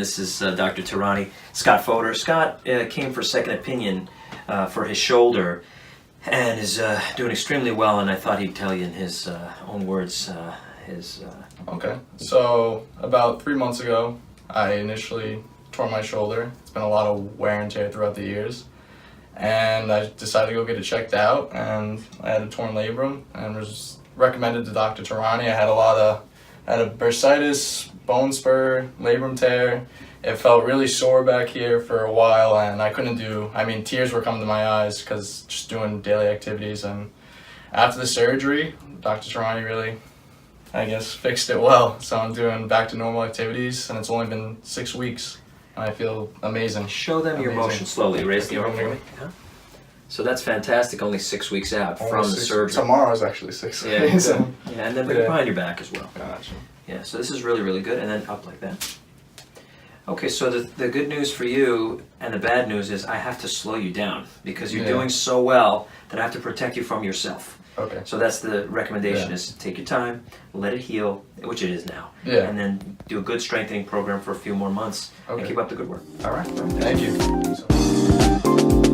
This is Dr. Tehrany, Scott Fodor. Scott came for second opinion for his shoulder and is doing extremely well, and I thought he'd tell you in his own words Okay, so about 3 months ago, I initially tore my shoulder. It's been a lot of wear and tear throughout the years, and I decided to go get it checked out, and I had a torn labrum and was recommended to Dr. Tehrany. I had a bursitis, bone spur, labrum tear. It felt really sore back here for a while, and I couldn't tears were coming to my eyes because just doing daily activities. And after the surgery, Dr. Tehrany really, I guess, fixed it well. So I'm doing back to normal activities, and it's only been 6 weeks, and I feel amazing. Show them your motion slowly. Raise the arm for me. Yeah. So that's fantastic, only 6 weeks out from the surgery. Tomorrow is actually 6 weeks. Yeah, and then behind your back as well. Gotcha. Yeah, so this is really, really good, and then up like that. Okay, so the good news for you and the bad news is I have to slow you down because you're doing so well that I have to protect you from yourself. Okay. So that's the recommendation is to take your time, let it heal, which it is now, Yeah. and then do a good strengthening program for a few more months and keep up the good work. All right. Thank you.